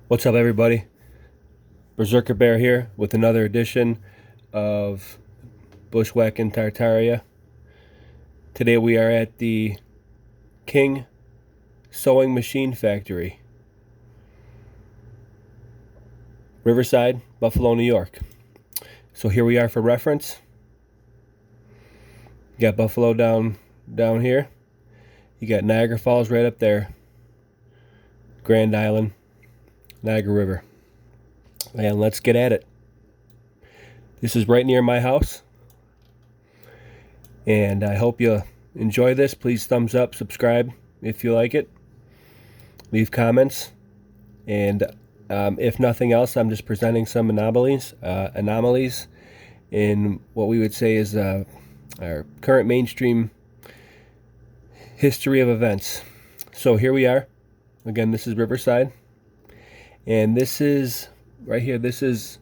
What's up, everybody? Berserker Bear here with another edition of Bushwhacking Tartaria. Today we are at the King Sewing Machine Factory, Riverside, Buffalo, New York. So here we are for reference. You got Buffalo down here. You got Niagara Falls right up there. Grand Island, Niagara River. And let's get at it. This is right near my house. And I hope you enjoy this. Please thumbs up, subscribe if you like it. Leave comments. And if nothing else, I'm just presenting some anomalies in what we would say is our current mainstream history of events. So here we are. Again, this is Riverside. And this is right here. This is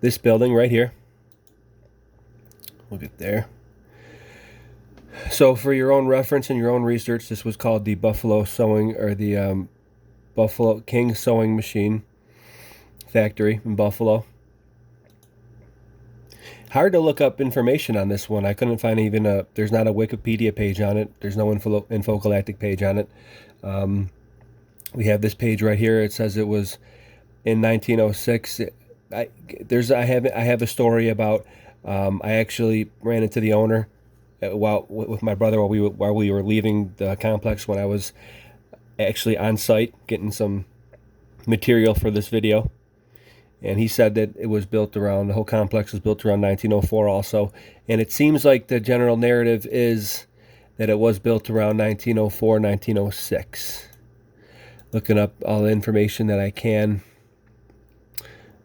this building right here. Look at there. So for your own reference and your own research, this was called the Buffalo Sewing, or the Buffalo King Sewing Machine Factory in Buffalo. Hard to look up information on this one. I couldn't find even there's not a Wikipedia page on it. There's no Infogalactic page on it. We have this page right here. It says it was in 1906. I have a story about I actually ran into the owner with my brother while we were leaving the complex when I was actually on site getting some material for this video. And he said that it was built around, the whole complex was built around 1904 also. And it seems like the general narrative is that it was built around 1904, 1906. Looking up all the information that I can.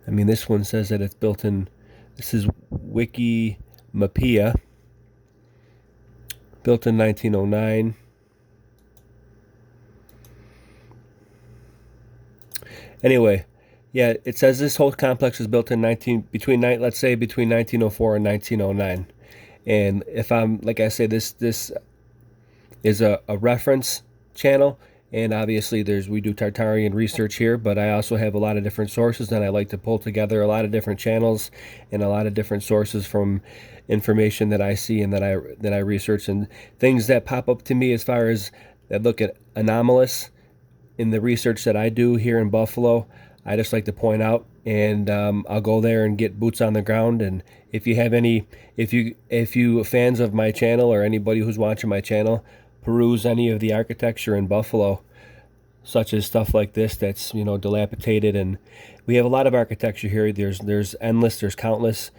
I mean, this one says that it's built in, this is Wikimedia, built in 1909. Anyway, yeah, it says this whole complex was built in between 1904 and 1909. And if I'm, like I say, this is a reference channel. And obviously we do Tartarian research here, but I also have a lot of different sources, and I like to pull together a lot of different channels and a lot of different sources from information that I see and that I research, and things that pop up to me as far as that look at anomalous in the research that I do here in Buffalo. I just like to point out, and I'll go there and get boots on the ground. And if you have if you fans of my channel, or anybody who's watching my channel, peruse any of the architecture in Buffalo, such as stuff like this that's, dilapidated. And we have a lot of architecture here. There's countless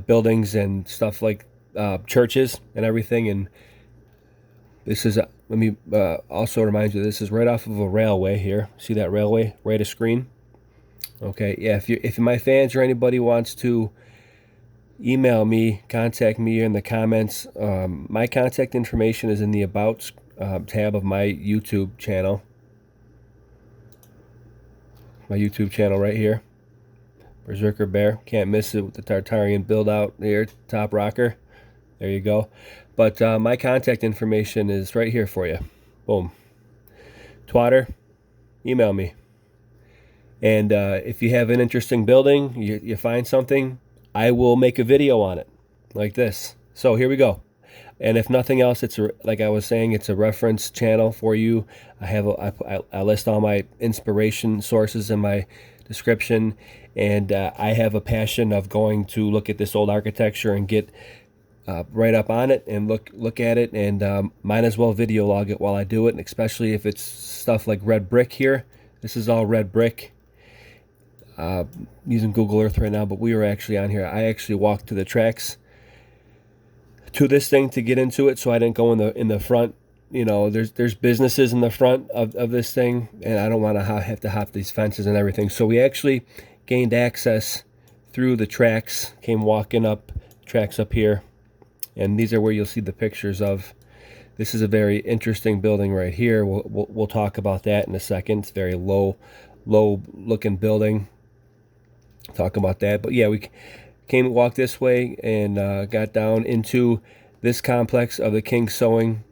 buildings and stuff like churches and everything. And this is let me also remind you, this is right off of a railway here. See that railway right of screen? Okay, yeah, if my fans or anybody wants to email me, contact me in the comments. My contact information is in the About tab of my YouTube channel. My YouTube channel right here. Berserker Bear. Can't miss it with the Tartarian build out here. Top rocker. There you go. But my contact information is right here for you. Boom. Twatter, email me. And if you have an interesting building, you find something, I will make a video on it like this. So here we go. And if nothing else, like I was saying, it's a reference channel for you. I list all my inspiration sources in my description, and I have a passion of going to look at this old architecture and get right up on it and look at it, and might as well video log it while I do it. And especially if it's stuff like red brick here. This is all red brick. Using Google Earth right now, but we were actually on here. I actually walked to the tracks to this thing to get into it, so I didn't go in the front. There's businesses in the front of this thing, and I don't want to have to hop these fences and everything. So we actually gained access through the tracks, came walking up tracks up here, and these are where you'll see the pictures of. This is a very interesting building right here. We'll talk about that in a second. It's a very low looking building. Talk about that. But yeah, we came and walked this way and got down into this complex of the King Sewing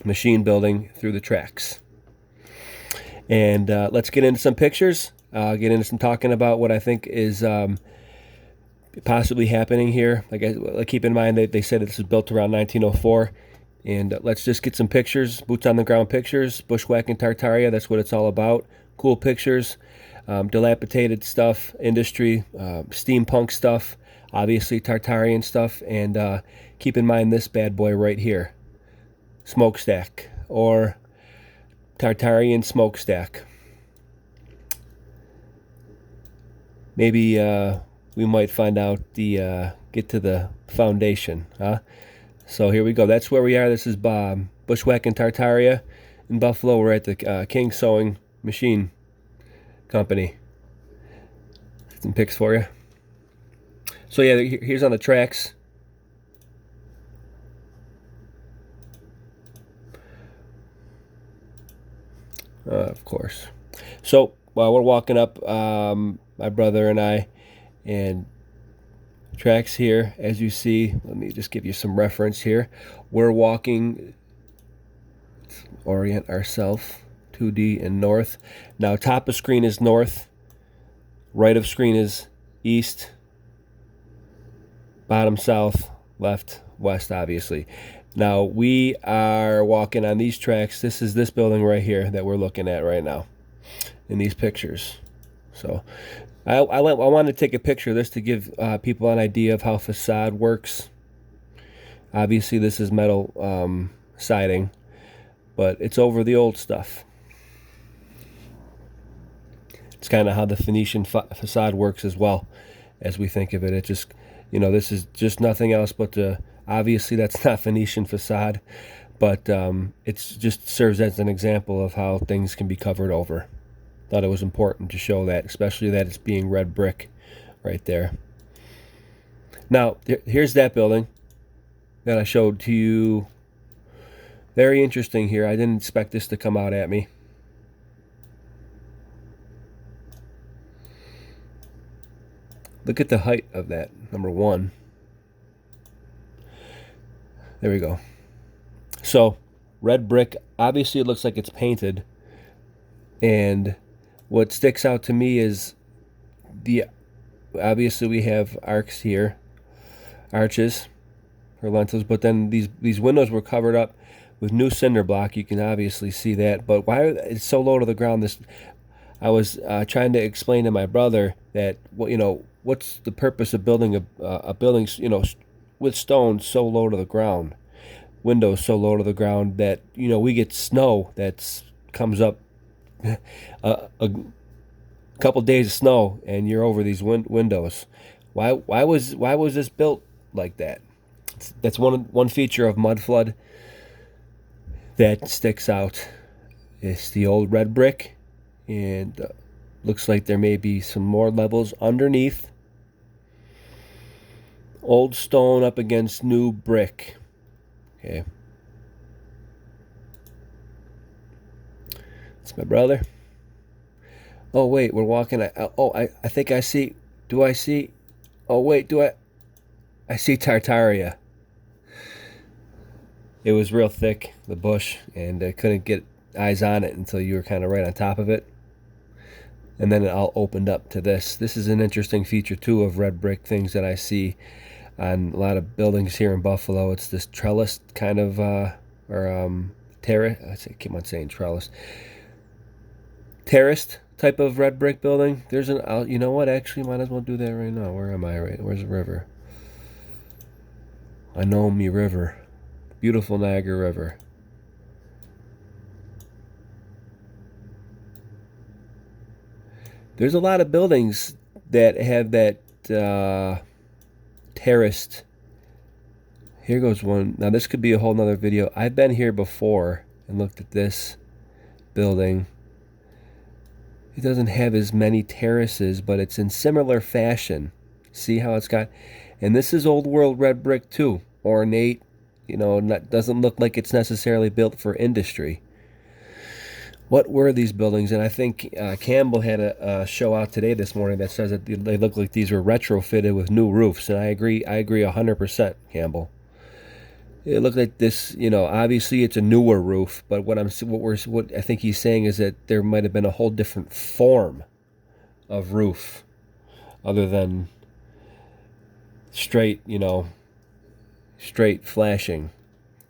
Machine building through the tracks. And let's get into some pictures. Get into some talking about what I think is possibly happening here. Like keep in mind that they said this was built around 1904. And let's just get some pictures, boots on the ground pictures, bushwhacking Tartaria. That's what it's all about. Cool pictures, dilapidated stuff, industry, steampunk stuff, obviously Tartarian stuff. And keep in mind this bad boy right here, smokestack or Tartarian smokestack. Maybe we might find out get to the foundation, huh? So here we go. That's where we are. This is Bushwhacking Tartaria in Buffalo. We're at the King Sewing Machine Company. Some pics for you. So yeah, here's on the tracks. Of course. So while we're walking up, my brother and I, and tracks here, as you see. Let me just give you some reference here. We're walking, orient ourselves, 2D and north. Now top of screen is north, right of screen is east, bottom south, left west, obviously. Now we are walking on these tracks. This is this building right here that we're looking at right now in these pictures. So I wanted to take a picture of this to give people an idea of how facade works. Obviously this is metal siding, but it's over the old stuff. It's kind of how the Phoenician facade works as well, as we think of it. It just, this is just nothing else but obviously that's not Phoenician facade, but it just serves as an example of how things can be covered over. Thought it was important to show that, especially that it's being red brick right there. Now, here's that building that I showed to you. Very interesting here. I didn't expect this to come out at me. Look at the height of that, number one. There we go. So, red brick. Obviously, it looks like it's painted. And what sticks out to me is obviously we have arcs here, arches or lentils, but then these windows were covered up with new cinder block. You can obviously see that, but why it's so low to the ground? I was trying to explain to my brother that what's the purpose of building a building with stone so low to the ground, windows so low to the ground that we get snow that comes up. A couple days of snow and you're over these windows. Why was this built like that? That's one feature of mud flood that sticks out. It's the old red brick, and looks like there may be some more levels underneath. Old stone up against new brick. Okay. It's my brother. Oh wait, we're walking. I think I see. Do I see? Oh wait, I see Tartaria. It was real thick, the bush, and I couldn't get eyes on it until you were kind of right on top of it. And then it all opened up to this. This is an interesting feature too of red brick things that I see on a lot of buildings here in Buffalo. It's this trellis kind of terrace. I keep on saying trellis. Terraced type of red brick building. There's you know what? Actually, might as well do that right now. Where am I? Where's the river? I know me river. Beautiful Niagara River. There's a lot of buildings that have that terraced. Here goes one. Now this could be a whole nother video. I've been here before and looked at this building. It doesn't have as many terraces, but it's in similar fashion. See how it's got, and this is old world red brick too, ornate. Doesn't look like it's necessarily built for industry. What were these buildings? And I think Campbell had a show out today this morning that says that they look like these were retrofitted with new roofs, and I agree 100%, Campbell. it looked like this, obviously it's a newer roof, but what I think he's saying is that there might have been a whole different form of roof other than straight, straight flashing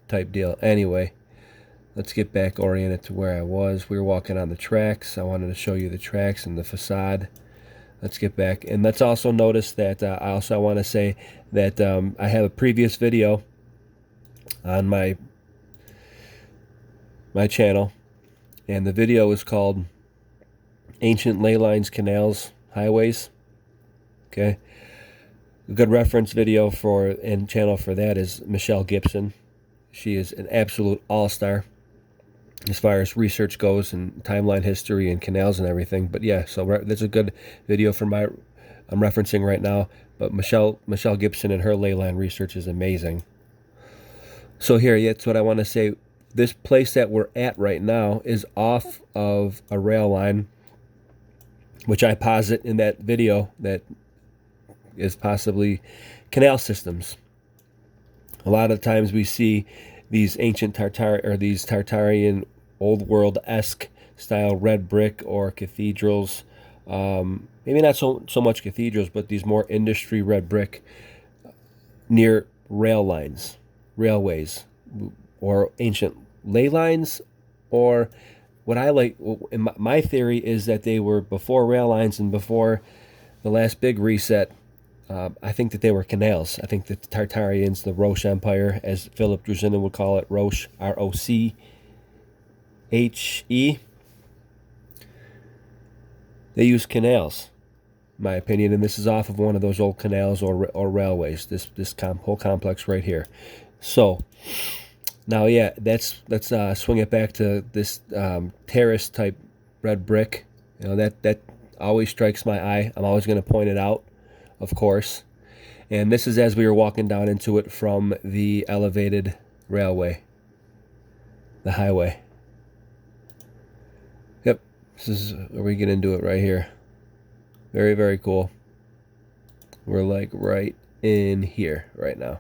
type deal. Anyway, let's get back oriented to where I was. We were walking on the tracks. I wanted to show you the tracks and the facade. Let's get back. And let's also notice that I want to say that I have a previous video on my channel, and the video is called Ancient Ley Lines, Canals, Highways. Okay. A good reference video and channel for that is Michelle Gibson. She is an absolute all-star as far as research goes and timeline history and canals and everything. But yeah, so that's a good video I'm referencing right now. But Michelle Gibson and her ley line research is amazing. So here, that's what I want to say. This place that we're at right now is off of a rail line, which I posit in that video that is possibly canal systems. A lot of times we see these ancient these Tartarian old world-esque style red brick or cathedrals. Maybe not so much cathedrals, but these more industry red brick near rail lines, railways, or ancient ley lines. Or what I like, in my theory is that they were before rail lines and before the last big reset. I think that they were canals. I think that the Tartarians, the Roche Empire, as Philip Druzina would call it, Roche, R-O-C-H-E, they used canals, in my opinion, and this is off of one of those old canals or railways, this whole complex right here. So, now, yeah, let's swing it back to this terrace-type red brick. That always strikes my eye. I'm always going to point it out, of course. And this is as we were walking down into it from the elevated railway, the highway. Yep, this is where we get into it right here. Very, very cool. We're like right in here right now.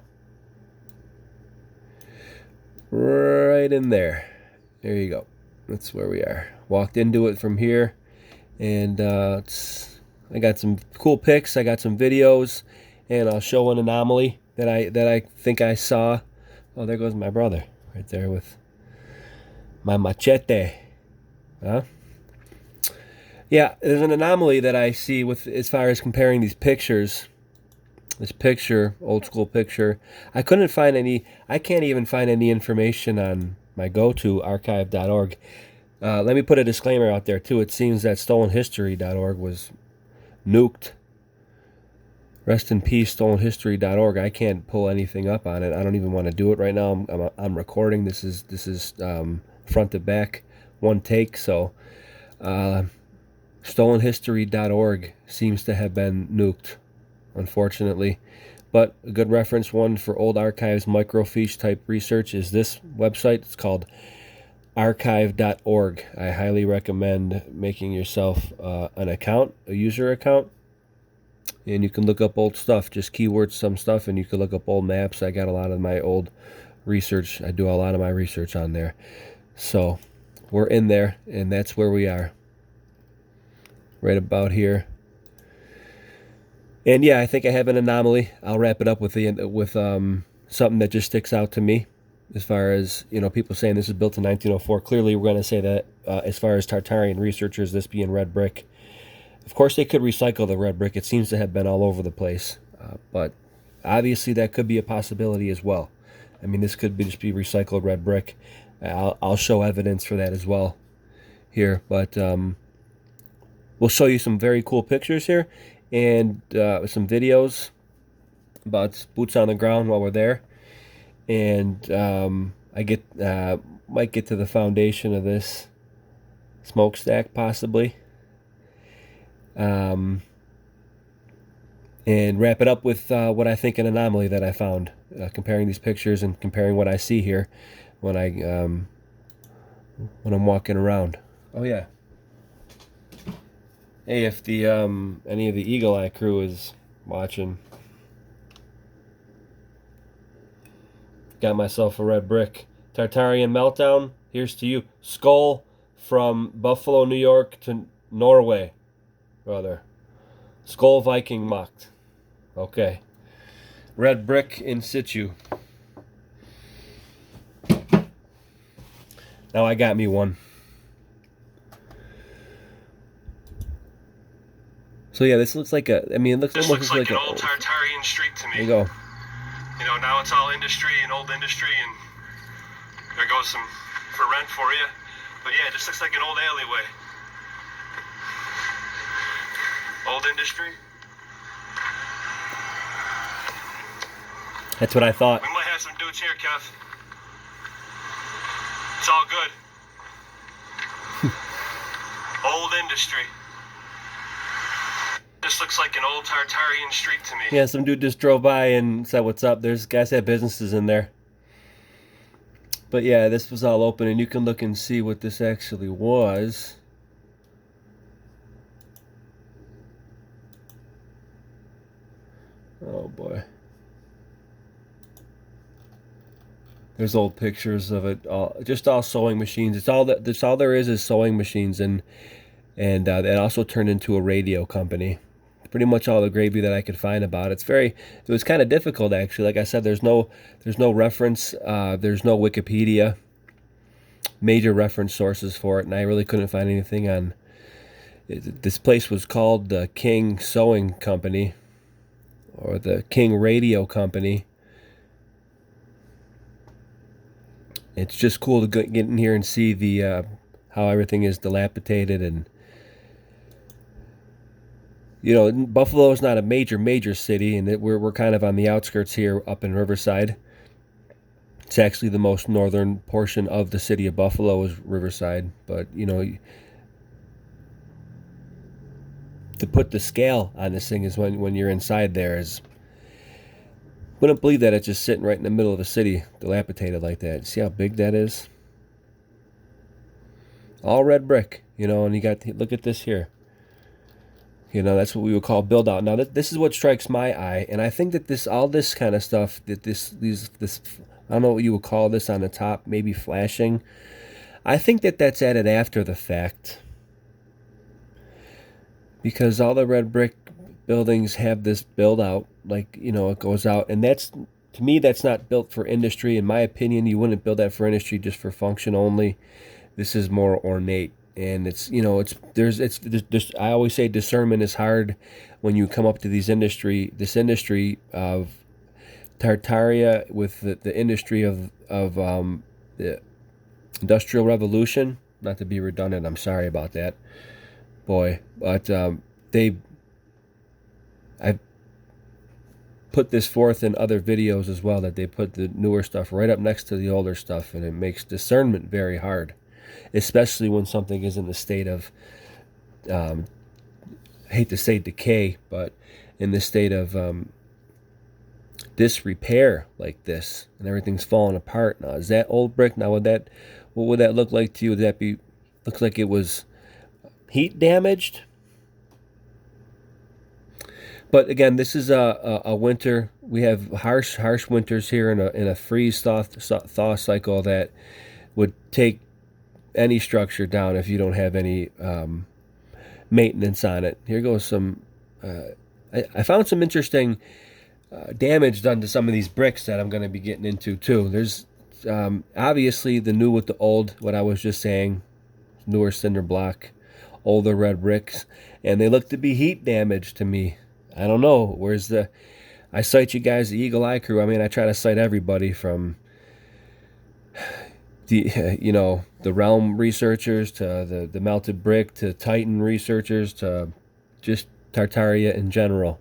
Right in there. There you go. That's where we are. Walked into it from here, and I got some cool pics. I got some videos, and I'll show an anomaly that I think I saw. Oh, there goes my brother right there with my machete. Huh? Yeah, there's an anomaly that I see with as far as comparing these pictures. This picture, old school picture, I couldn't find any. I can't even find any information on my go-to archive.org. Let me put a disclaimer out there too. It seems that stolenhistory.org was nuked. Rest in peace, stolenhistory.org. I can't pull anything up on it. I don't even want to do it right now. I'm recording. This is front to back, one take. So, stolenhistory.org seems to have been nuked, unfortunately. But a good reference one for old archives, microfiche type research is this website. It's called archive.org. I highly recommend making yourself an account, a user account, and you can look up old stuff, just keywords some stuff, and you can look up old maps. I got a lot of my old research. I do a lot of my research on there. So we're in there, and that's where we are, right about here. And yeah, I think I have an anomaly. I'll wrap it up with something that just sticks out to me, as far as people saying this is built in 1904. Clearly, we're going to say that as far as Tartarian researchers, this being red brick. Of course, they could recycle the red brick. It seems to have been all over the place, but obviously that could be a possibility as well. I mean, this could just be recycled red brick. I'll show evidence for that as well here, but we'll show you some very cool pictures here and some videos about boots on the ground while we're there. And I might get to the foundation of this smokestack possibly, and wrap it up with what I think an anomaly that I found, comparing these pictures and comparing what I see here when I'm walking around. Oh yeah. Hey, if the any of the Eagle Eye crew is watching, Got myself a red brick. Tartarian Meltdown. Here's to you. Skull from Buffalo, New York to Norway, brother. Skull Viking mocked. Okay. Red brick in situ. Now I got me one. So yeah, this looks like a. I mean, it looks this almost looks like like an old Tartarian street to me. There you go. You know, now it's all industry and old industry, and there goes some for rent for you. But yeah, it just looks like an old alleyway. Old industry. That's what I thought. We might have some dudes here, Kev. It's all good. Old industry. This looks like an old Tartarian street to me. Yeah, some dude just drove by and said, "What's up?" There's guys that have businesses in there. But yeah, this was all open, and you can look and see what this actually was. Oh boy. There's old pictures of it, just all sewing machines. It's all that. That's all there is sewing machines, and it also turned into a radio company. Pretty much all the gravy that I could find about it. It was kind of difficult actually. Like I said, there's no reference, there's no Wikipedia, major reference sources for it, and I really couldn't find anything on. This place was called the King Sewing Company, or the King Radio Company. It's just cool to get in here and see the how everything is dilapidated, and you know, Buffalo is not a major city, and we're kind of on the outskirts here, up in Riverside. It's actually the most northern portion of the city of Buffalo is Riverside, but you know, to put the scale on this thing is when you're inside there is. Wouldn't believe that it's just sitting right in the middle of the city, dilapidated like that. See how big that is? All red brick, you know, and you got, look at this here. You know, that's what we would call build out. Now, this is what strikes my eye, and I think that all this kind of stuff, that this, I don't know what you would call this on the top, maybe flashing. I think that that's added after the fact, because all the red brick buildings have this build out, like, you know, it goes out, and that's, to me, that's not built for industry. In my opinion, you wouldn't build that for industry, just for function only. This is more ornate, and it's, you know, there's I always say discernment is hard when you come up to this industry of Tartaria with the industry of the Industrial Revolution. Not to be redundant, I'm sorry about that, boy, but I've put this forth in other videos as well, that they put the newer stuff right up next to the older stuff, and it makes discernment very hard, especially when something is in the state of, I hate to say decay, but in the state of disrepair like this, and everything's falling apart. Now, is that old brick? Now, what would that look like to you? Would that be, looks like it was heat damaged? But again, this is a winter. We have harsh winters here in a freeze thaw cycle that would take any structure down if you don't have any maintenance on it. Here goes some. I found some interesting damage done to some of these bricks that I'm going to be getting into too. There's obviously the new with the old. What I was just saying, newer cinder block, older red bricks, and they look to be heat damaged to me. I don't know. Where's the... I cite you guys, the Eagle Eye crew. I mean, I try to cite everybody from the, you know, the Realm researchers to the Melted Brick to Titan researchers to just Tartaria in general.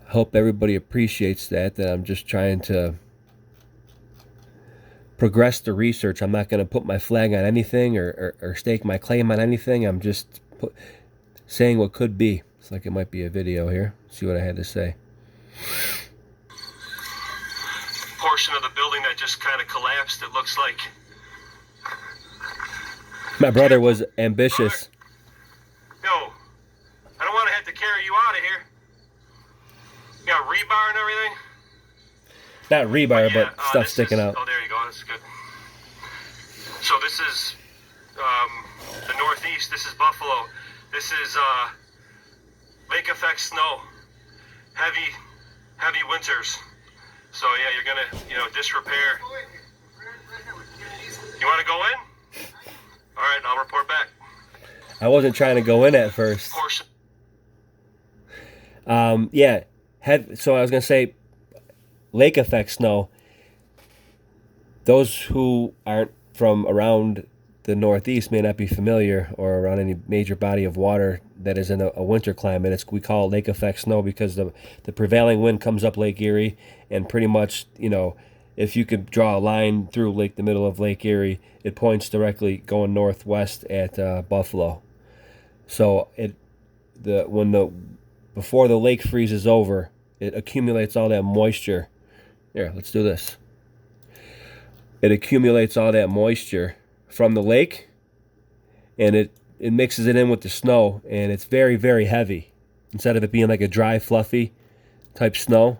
I hope everybody appreciates that I'm just trying to progress the research. I'm not going to put my flag on anything or stake my claim on anything. I'm just saying what could be. It's like it might be a video here. See what I had to say. Portion of the building that just kind of collapsed, it looks like. My brother was ambitious. Yo, I don't want to have to carry you out of here. You got rebar and everything? Not But rebar, yeah, but stuff this sticking is. out. Oh, there you go. That's good. So this is the Northeast. This is Buffalo. This is lake effect snow. Heavy winters. So yeah, you're gonna disrepair. You want to go in? All right, I'll report back. I wasn't trying to go in at first. Portion. Yeah. So I was gonna say, lake effect snow. Those who aren't from around the Northeast may not be familiar or around any major body of water that is in a winter climate. We call it lake effect snow because the prevailing wind comes up Lake Erie, and pretty much, if you could draw a line through the middle of Lake Erie, it points directly going northwest at Buffalo. So before the lake freezes over, it accumulates all that moisture. Here, let's do this. It accumulates all that moisture from the lake, and it mixes it in with the snow, and it's very, very heavy. Instead of it being like a dry, fluffy type snow,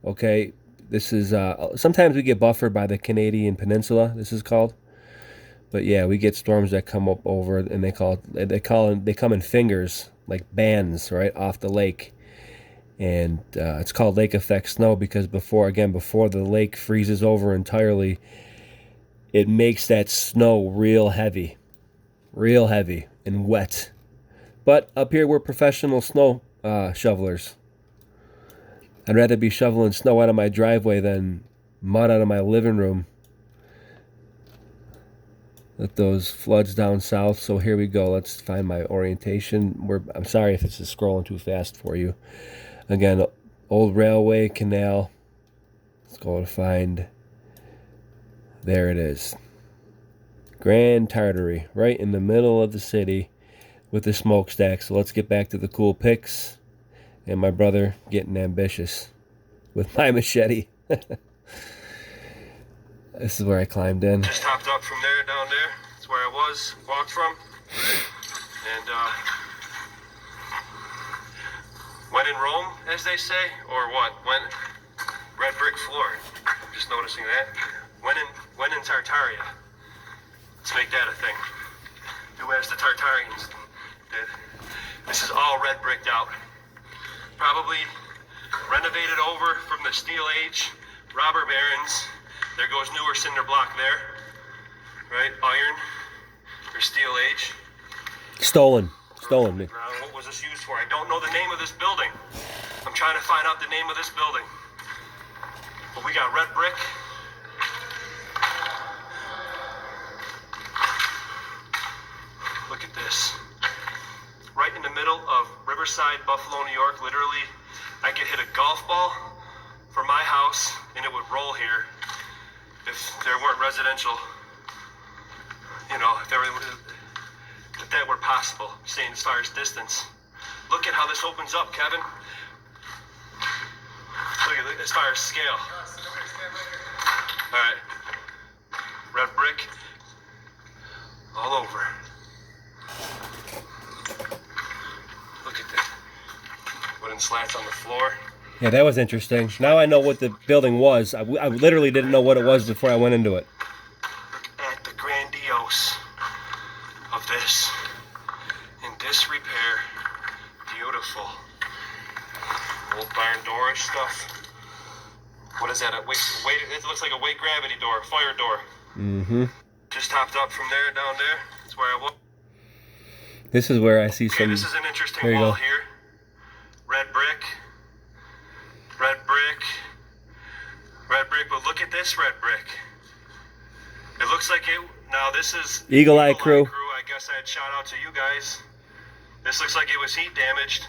okay, this is sometimes we get buffered by the Canadian Peninsula. This is called, but yeah, we get storms that come up over, and they come in fingers like bands right off the lake, and it's called lake effect snow because before the lake freezes over entirely, it makes that snow real heavy and wet. But up here, we're professional snow shovelers. I'd rather be shoveling snow out of my driveway than mud out of my living room. With those floods down south. So here we go. Let's find my orientation. I'm sorry if this is scrolling too fast for you. Again, old railway canal. Let's go to find. There it is. Grand Tartary, right in the middle of the city with the smokestack. So let's get back to the cool pics and my brother getting ambitious with my machete. This is where I climbed in. Just hopped up from there down there. That's where I walked from. And when in Rome, as they say, or what? When red brick floor. I'm just noticing that. When in Tartaria. Let's make that a thing. Do as the Tartarians did. This is all red bricked out. Probably renovated over from the Steel Age, robber barons. There goes newer cinder block there. Right? Iron or Steel Age. Stolen. What was this used for? I don't know the name of this building. I'm trying to find out the name of this building. But we got red brick. Look at this. Right in the middle of Riverside, Buffalo, New York. Literally, I could hit a golf ball from my house and it would roll here if there weren't residential, if that were possible, saying as far as distance. Look at how this opens up, Kevin. Look at it as far as scale. All right. Red brick all over. Look at that. Wooden slats on the floor. Yeah, that was interesting. Now I know what the building was. I literally didn't know what it was before I went into it. Look at the grandiose of this. In disrepair. Beautiful. Old barn door-ish stuff. What is that? It looks like a weight gravity door, fire door. Mm-hmm. Just hopped up from there down there. That's where I was. This is where I see some. This is an interesting wall here. Red brick. Red brick. Red brick, but look at this red brick. It looks like it. Now this is Eagle Eye Crew. I guess I'd shout out to you guys. This looks like it was heat damaged.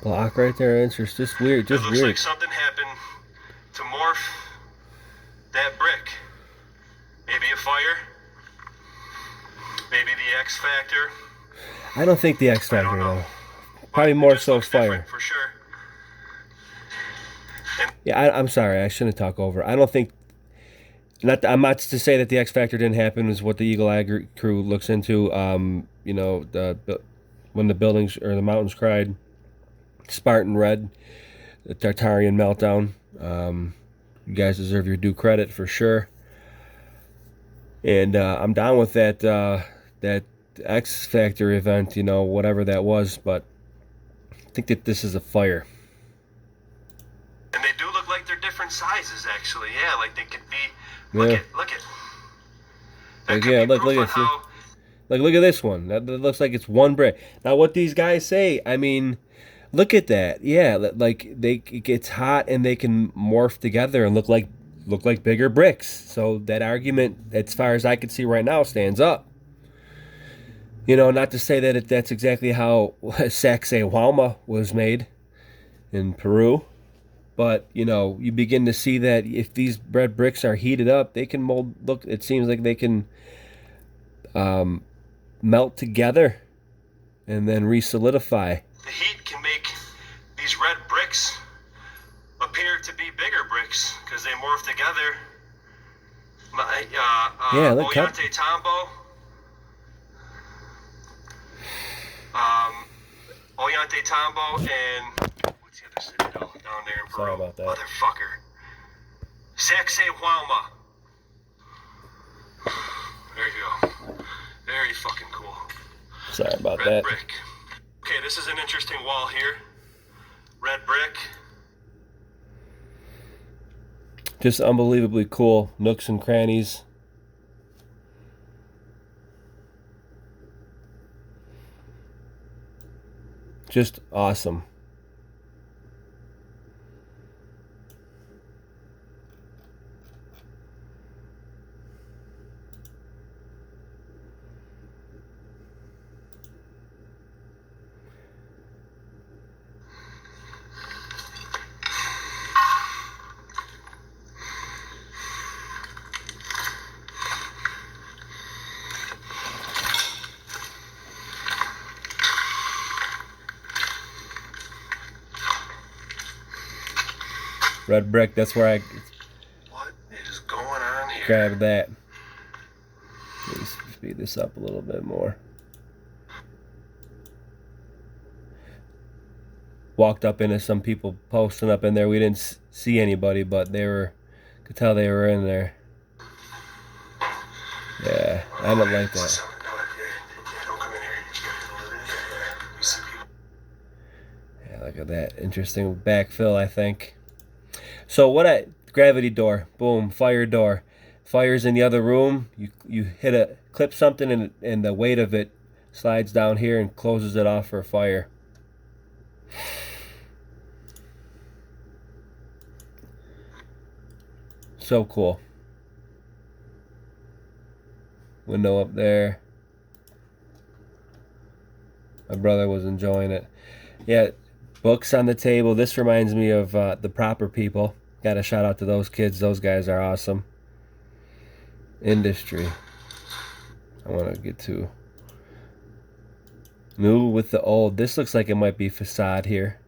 Block right there. It's just weird. It looks like something happened to morph that brick. Maybe a fire. Maybe the X Factor. I don't think the X Factor though. Probably more so fire. For sure. Yeah, I'm sorry. I shouldn't talk over. I don't think. I'm not to say that the X Factor didn't happen. Is what the Eagle Eye Crew looks into. When the buildings or the mountains cried, Spartan Red, the Tartarian meltdown. You guys deserve your due credit for sure. And I'm down with that X Factor event, whatever that was. But I think that this is a fire. And they do look like they're different sizes, actually. Yeah, like they could be. Yeah. Look at. Like, yeah, look at how. look at this one. That looks like it's one brick. Now, what these guys say, I mean, look at that. Yeah, like it gets hot and they can morph together and look like bigger bricks. So that argument, as far as I can see right now, stands up. Not to say that that's exactly how Sacsayhuama was made in Peru, but you begin to see that if these red bricks are heated up, they can mold. Look, it seems like they can melt together and then re-solidify. The heat can make these red bricks appear to be bigger bricks because they morph together. Yeah, look, Ollantay Tambo. Ollantay Tambo and what's the other citadel down there in Peru? Sorry about that. Motherfucker. Sacsayhuama. There you go. Very fucking cool. Sorry about Red that. brick. Okay, this is an interesting wall here. Red brick. Just unbelievably cool nooks and crannies. Just awesome. Red brick, that's where I What is going on here? grabbed that. Let's speed this up a little bit more. Walked up into some people posting up in there. We didn't see anybody, but could tell they were in there. Yeah, I don't like that. Yeah, look at that. Interesting backfill, I think. So gravity door, boom, fire door. Fire's in the other room. You clip something and the weight of it slides down here and closes it off for fire. So cool. Window up there. My brother was enjoying it. Yeah, books on the table. This reminds me of the Proper People. Got a shout out to those kids. Those guys are awesome. Industry. I want to get to new with the old. This looks like it might be facade here.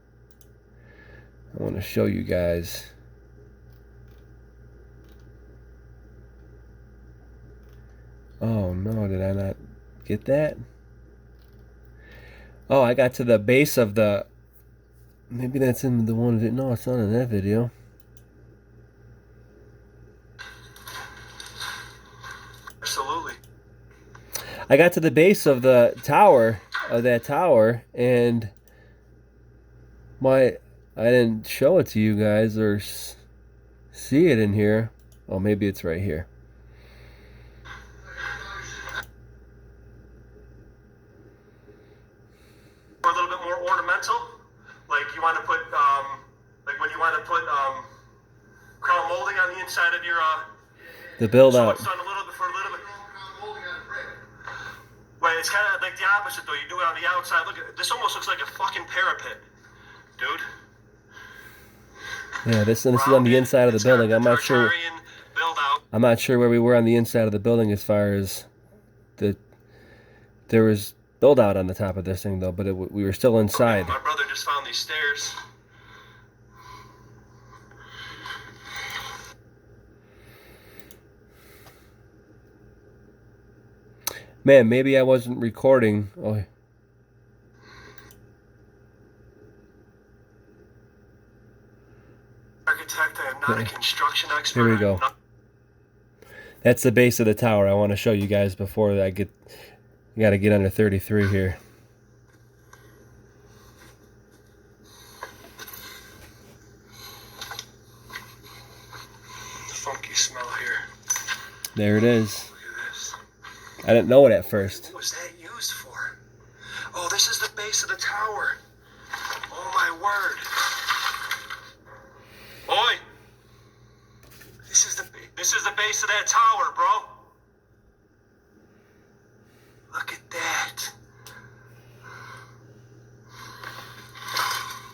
I want to show you guys. Oh no, did I not get that? Oh, I got to the base of the... Maybe that's in the one... No, it's not in that video. Absolutely. I got to the base of the tower, and I didn't show it to you guys or see it in here. Oh, maybe it's right here. A little bit more ornamental, like you want to put, like when you want to put crown molding on the inside of your. The build so out. it's done a little bit. Wait, it's kind of like the opposite though. You do it on the outside. Look at this. Almost looks like a fucking parapet, dude. Yeah, this is on the inside of the building. I'm not sure. I'm not sure where we were on the inside of the building as far as there was build out on the top of this thing though, but we were still inside. My brother just found these stairs. Man, maybe I wasn't recording. Oh. Architect, I not a construction expert. Here we go. That's the base of the tower. I want to show you guys before I got to get under 33 here. The funky smell here. There it is. Look at this. I didn't know it at first. What was that used for? Oh, this is the base of the tower. Oh my word. Oi! This is the base of that tower, bro. Look at that.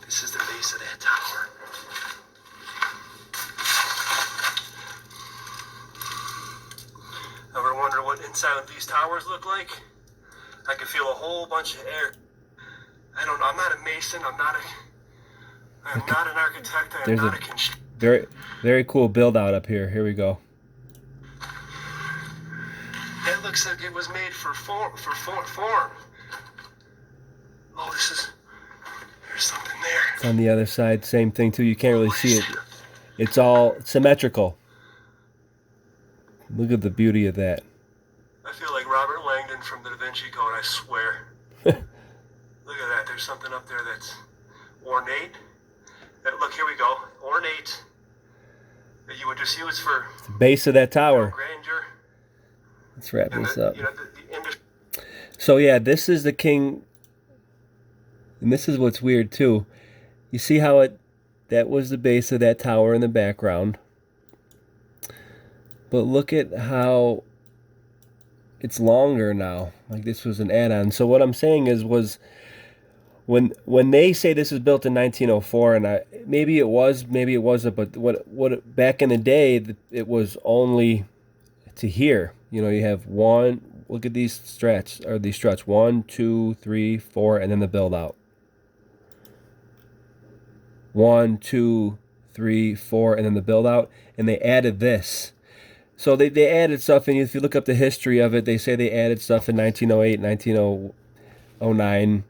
This is the base of that tower. Ever wonder what inside of these towers look like? I can feel a whole bunch of air. I don't know. I'm not a mason. I'm not an architect. I'm not a constructor. Very, very cool build out up here. Here we go. That looks like it was made for form. Oh, there's something there. It's on the other side. Same thing too. You can't really see it. It's all symmetrical. Look at the beauty of that. I feel like Robert Langdon from the Da Vinci Code, I swear. Look at that. There's something up there that's ornate. Look, here we go. Ornate. You would just use for the base of that tower. Grandeur. Let's wrap this up. You know, the So yeah, this is the king, and this is what's weird too. You see how that was the base of that tower in the background. But look at how it's longer now. Like this was an add-on. So what I'm saying was when they say this is built in 1904, and maybe it was, maybe it wasn't, but what back in the day it was only to here. You know, you have one. Look at these struts. 1, 2, 3, 4, and then the build out. 1, 2, 3, 4, and then the build out, and they added this. So they added stuff, and if you look up the history of it, they say they added stuff in 1908, 1909.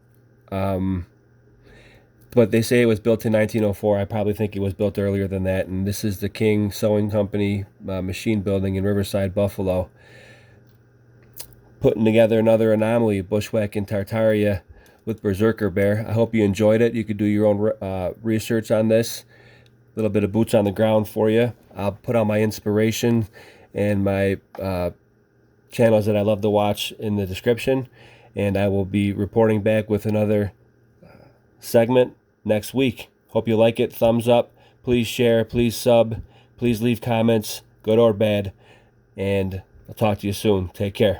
But they say it was built in 1904. I probably think it was built earlier than that. And this is the King Sewing Company machine building in Riverside, Buffalo. Putting together another anomaly, bushwhacking Tartaria with Berserker Bear. I hope you enjoyed it. You could do your own research on this. A little bit of boots on the ground for you. I'll put all my inspiration and my channels that I love to watch in the description. And I will be reporting back with another segment next week. Hope you like it. Thumbs up. Please share. Please sub. Please leave comments, good or bad. And I'll talk to you soon. Take care.